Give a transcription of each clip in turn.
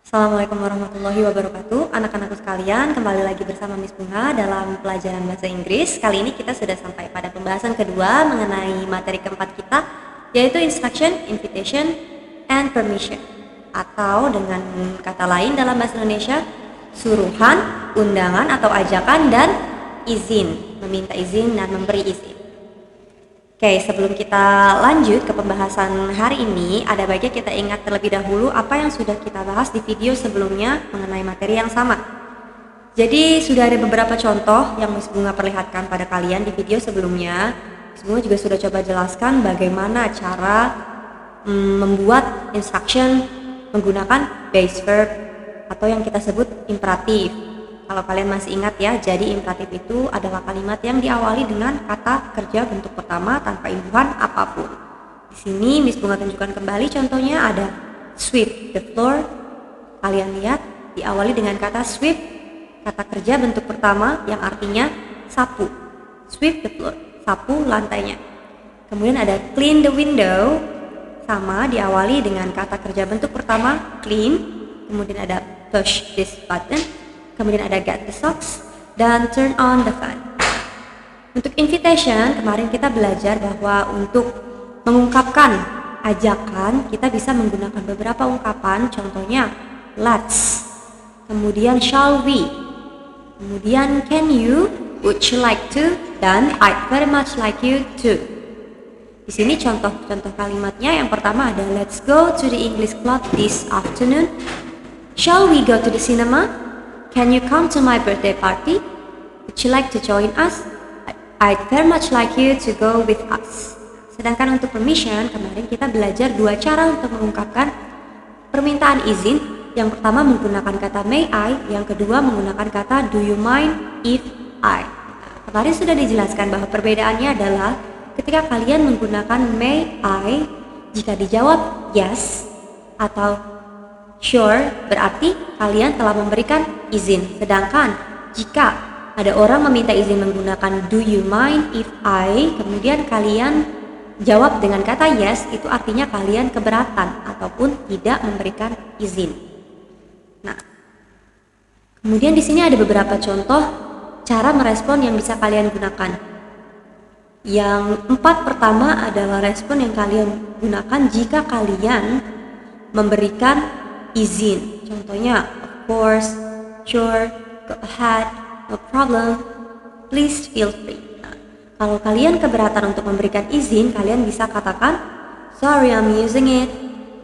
Assalamualaikum warahmatullahi wabarakatuh. Anak-anakku sekalian, kembali lagi bersama Miss Bunga dalam pelajaran bahasa Inggris. Kali ini kita sudah sampai pada pembahasan kedua mengenai materi keempat kita, yaitu instruction, invitation, and permission. Atau dengan kata lain dalam bahasa Indonesia, suruhan, undangan atau ajakan, dan izin. Meminta izin dan memberi izin. Oke, sebelum kita lanjut ke pembahasan hari ini, ada baiknya kita ingat terlebih dahulu apa yang sudah kita bahas di video sebelumnya mengenai materi yang sama. Jadi sudah ada beberapa contoh yang Miss Bunga perlihatkan pada kalian di video sebelumnya. Miss Bunga juga sudah coba jelaskan bagaimana cara membuat instruction menggunakan base verb atau yang kita sebut imperatif. Kalau kalian masih ingat ya, jadi imperatif itu adalah kalimat yang diawali dengan kata kerja bentuk pertama tanpa imbuhan apapun. Di sini Miss Bunga tunjukkan kembali contohnya ada sweep the floor. Kalian lihat diawali dengan kata sweep, kata kerja bentuk pertama yang artinya sapu. Sweep the floor, sapu lantainya. Kemudian ada clean the window, sama diawali dengan kata kerja bentuk pertama clean. Kemudian ada push this button. Kemudian ada get the socks dan turn on the fan. Untuk invitation, kemarin kita belajar bahwa untuk mengungkapkan ajakan, kita bisa menggunakan beberapa ungkapan, contohnya let's, kemudian shall we, kemudian can you, would you like to, dan I'd very much like you to. Di sini contoh-contoh kalimatnya, yang pertama ada let's go to the English club this afternoon. Shall we go to the cinema? Can you come to my birthday party? Would you like to join us? I'd very much like you to go with us. Sedangkan untuk permission, kemarin kita belajar dua cara untuk mengungkapkan permintaan izin. Yang pertama menggunakan kata may I, yang kedua menggunakan kata do you mind if I. Kemarin sudah dijelaskan bahwa perbedaannya adalah ketika kalian menggunakan may I, jika dijawab yes atau sure, berarti kalian telah memberikan izin. Sedangkan jika ada orang meminta izin menggunakan do you mind if I, kemudian kalian jawab dengan kata yes, itu artinya kalian keberatan ataupun tidak memberikan izin. Nah, kemudian di sini ada beberapa contoh cara merespon yang bisa kalian gunakan. Yang pertama adalah respon yang kalian gunakan jika kalian memberikan izin. Contohnya, of course, sure, go ahead, no problem, please feel free. Nah, kalau kalian keberatan untuk memberikan izin, kalian bisa katakan sorry I'm using it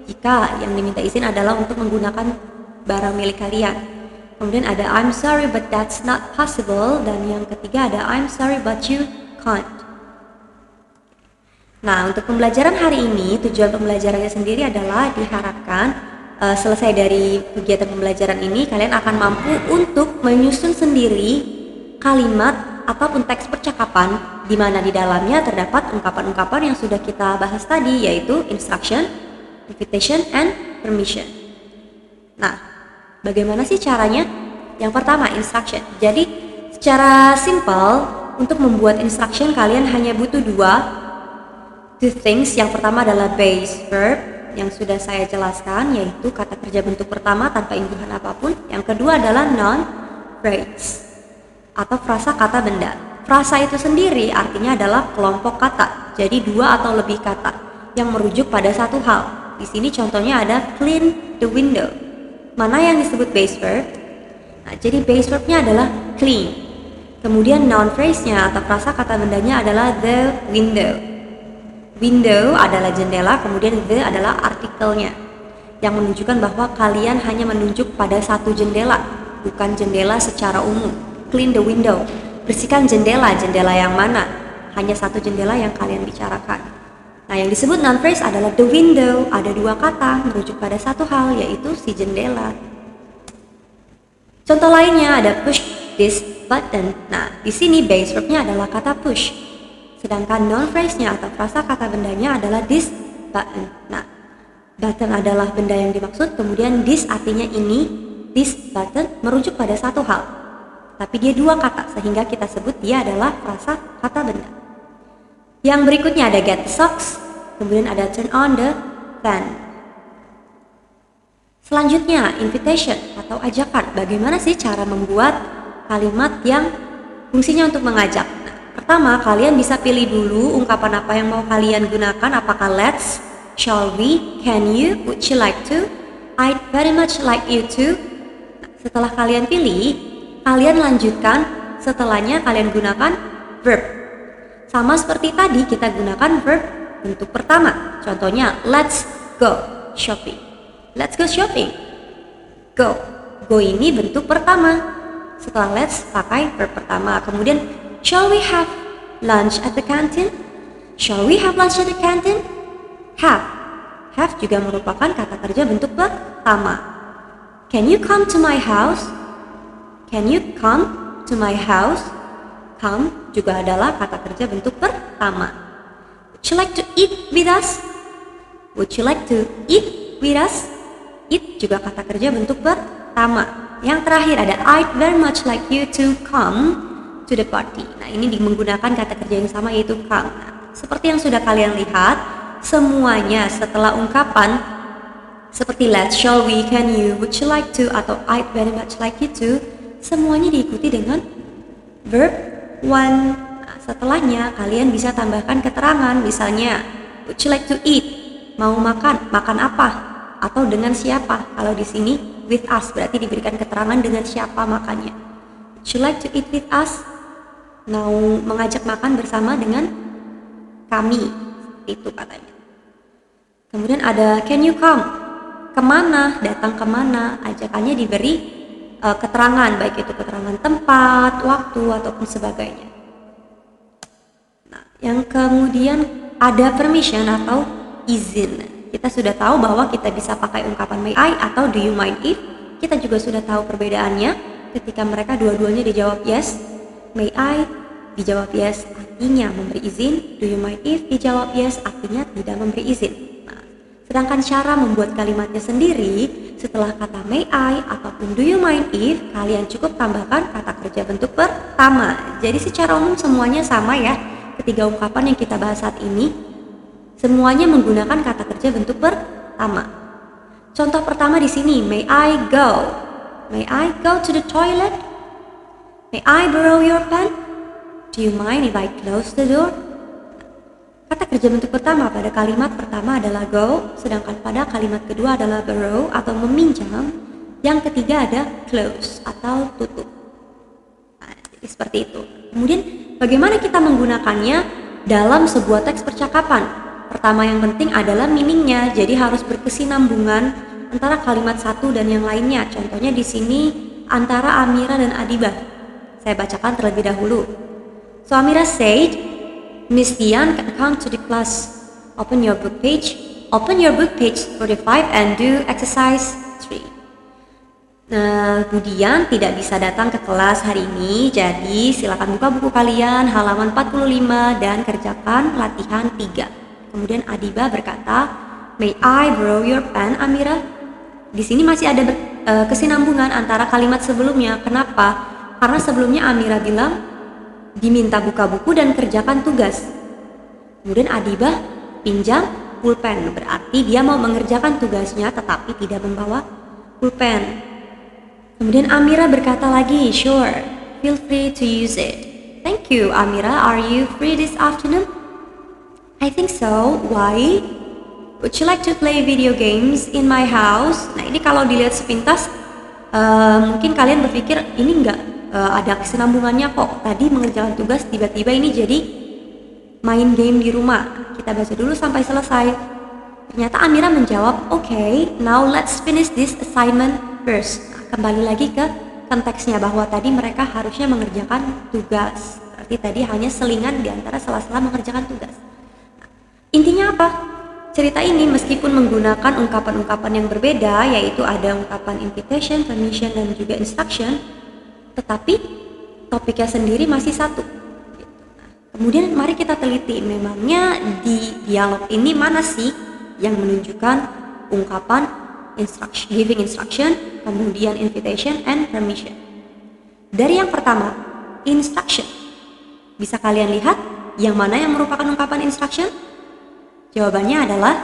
jika yang diminta izin adalah untuk menggunakan barang milik kalian. Kemudian ada I'm sorry but that's not possible, dan yang ketiga ada I'm sorry but you can't. Nah, untuk pembelajaran hari ini, tujuan pembelajarannya sendiri adalah diharapkan selesai dari kegiatan pembelajaran ini, kalian akan mampu untuk menyusun sendiri kalimat ataupun teks percakapan di mana di dalamnya terdapat ungkapan-ungkapan yang sudah kita bahas tadi, yaitu instruction, invitation, and permission. Nah, bagaimana sih caranya? Yang pertama, instruction. Jadi, secara simpel, untuk membuat instruction kalian hanya butuh two things. Yang pertama adalah base verb, yang sudah saya jelaskan, yaitu kata kerja bentuk pertama tanpa imbuhan apapun. Yang kedua adalah noun phrase atau frasa kata benda. Frasa itu sendiri artinya adalah kelompok kata, jadi dua atau lebih kata yang merujuk pada satu hal. Di sini contohnya ada clean the window. Mana yang disebut base verb? Nah, jadi base verbnya adalah clean. Kemudian noun phrase-nya atau frasa kata bendanya adalah the window. Window adalah jendela, kemudian the adalah artikelnya yang menunjukkan bahwa kalian hanya menunjuk pada satu jendela, bukan jendela secara umum. Clean the window, bersihkan jendela yang mana? Hanya satu jendela yang kalian bicarakan. Nah, yang disebut noun phrase adalah the window, ada dua kata merujuk pada satu hal, yaitu si jendela. Contoh lainnya ada push this button. Nah, di sini base verbnya adalah kata push. Sedangkan noun phrase-nya atau frasa kata bendanya adalah this button. Nah, button adalah benda yang dimaksud, kemudian this artinya ini, this button merujuk pada satu hal. Tapi dia dua kata, sehingga kita sebut dia adalah frasa kata benda. Yang berikutnya ada get the socks, kemudian ada turn on the fan. Selanjutnya, invitation atau ajakan. Bagaimana sih cara membuat kalimat yang fungsinya untuk mengajak? Nah, pertama, kalian bisa pilih dulu ungkapan apa yang mau kalian gunakan. Apakah let's, shall we, can you, would you like to, I'd very much like you to. Nah, setelah kalian pilih, kalian lanjutkan. Setelahnya kalian gunakan verb. Sama seperti tadi, kita gunakan verb bentuk pertama. Contohnya, let's go shopping. Let's go shopping. Go. Go ini bentuk pertama. Setelah let's pakai verb pertama. Kemudian, shall we have lunch at the canteen? Shall we have lunch at the canteen? Have. Have juga merupakan kata kerja bentuk pertama. Can you come to my house? Can you come to my house? Come juga adalah kata kerja bentuk pertama. Would you like to eat with us? Would you like to eat with us? It juga kata kerja bentuk pertama. Yang terakhir ada I'd very much like you to come to the party. Nah, ini menggunakan kata kerja yang sama yaitu come. Nah, seperti yang sudah kalian lihat, semuanya setelah ungkapan seperti let's, shall we, can you, would you like to, atau I'd very much like you to, semuanya diikuti dengan verb one. Nah, setelahnya kalian bisa tambahkan keterangan, misalnya would you like to eat, mau makan, makan apa? Atau dengan siapa? Kalau di sini with us berarti diberikan keterangan dengan siapa makannya. Would you like to eat with us? Mau mengajak makan bersama dengan kami, itu katanya. Kemudian ada can you come? Kemana? Datang kemana? Ajakannya diberi keterangan, baik itu keterangan tempat, waktu ataupun sebagainya. Nah, yang kemudian ada permission atau izin. Kita sudah tahu bahwa kita bisa pakai ungkapan may I atau do you mind if. Kita juga sudah tahu perbedaannya ketika mereka dua-duanya dijawab yes. May I dijawab yes artinya memberi izin, do you mind if dijawab yes artinya tidak memberi izin. Nah, sedangkan cara membuat kalimatnya sendiri, setelah kata may I ataupun do you mind if, kalian cukup tambahkan kata kerja bentuk pertama. Jadi secara umum semuanya sama ya. Ketiga ungkapan yang kita bahas saat ini semuanya menggunakan kata kerja bentuk pertama. Contoh pertama di sini, may I go? May I go to the toilet? May I borrow your pen? Do you mind if I close the door? Kata kerja bentuk pertama pada kalimat pertama adalah go, sedangkan pada kalimat kedua adalah borrow atau meminjam. Yang ketiga ada close atau tutup. Nah, jadi seperti itu. Kemudian bagaimana kita menggunakannya dalam sebuah teks percakapan? Pertama yang penting adalah meaningnya, jadi harus berkesinambungan antara kalimat satu dan yang lainnya. Contohnya di sini antara Amira dan Adibah. Saya bacakan terlebih dahulu. So Amira said, Miss Dian can come to the class. Open your book page 45 and do exercise 3. Bu Dian tidak bisa datang ke kelas hari ini, jadi silakan buka buku kalian halaman 45 dan kerjakan latihan 3. Kemudian Adibah berkata, may I borrow your pen, Amira? Di sini masih ada kesinambungan antara kalimat sebelumnya. Kenapa? Karena sebelumnya Amira bilang diminta buka buku dan kerjakan tugas. Kemudian Adibah pinjam pulpen, berarti dia mau mengerjakan tugasnya tetapi tidak membawa pulpen. Kemudian Amira berkata lagi, sure, feel free to use it. Thank you, Amira. Are you free this afternoon? I think so. Why? Would you like to play video games in my house? Nah, ini kalau dilihat sepintas mungkin kalian berpikir ini enggak ada kesinambungannya kok. Tadi mengerjakan tugas, tiba-tiba ini jadi main game di rumah. Kita baca dulu sampai selesai. Ternyata Amira menjawab, okay, now let's finish this assignment first. Nah, kembali lagi ke konteksnya bahwa tadi mereka harusnya mengerjakan tugas. Berarti tadi hanya selingan di antara sela-sela mengerjakan tugas. Intinya apa? Cerita ini meskipun menggunakan ungkapan-ungkapan yang berbeda, yaitu ada ungkapan invitation, permission, dan juga instruction, tetapi topiknya sendiri masih satu. Kemudian mari kita teliti, memangnya di dialog ini mana sih yang menunjukkan ungkapan instruction, giving instruction, kemudian invitation, and permission. Dari yang pertama, instruction. Bisa kalian lihat yang mana yang merupakan ungkapan instruction? Jawabannya adalah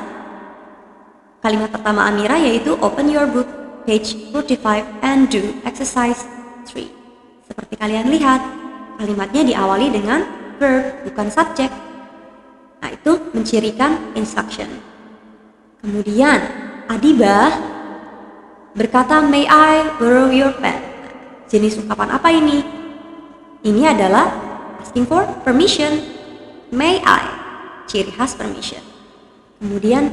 Kalimat pertama Amira yaitu open your book, page 45 and do exercise 3. Seperti kalian lihat, kalimatnya diawali dengan verb, bukan subjek. Nah, itu mencirikan instruction. Kemudian, Adibah berkata, may I borrow your pen? Jenis ungkapan apa ini? Ini adalah asking for permission. May I? Ciri khas permission. Kemudian,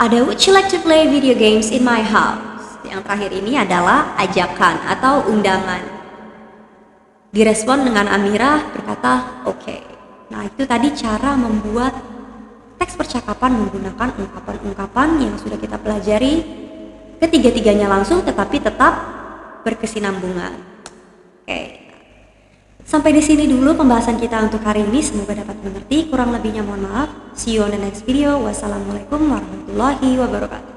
ada would you like to play video games in my house? Yang terakhir ini adalah ajakan atau undangan. Direspon dengan Amira berkata, oke. Nah, itu tadi cara membuat teks percakapan menggunakan ungkapan-ungkapan yang sudah kita pelajari. Ketiga-tiganya langsung tetapi tetap berkesinambungan. Oke. Sampai di sini dulu pembahasan kita untuk hari ini. Semoga dapat mengerti. Kurang lebihnya mohon maaf. See you on the next video. Wassalamualaikum warahmatullahi wabarakatuh.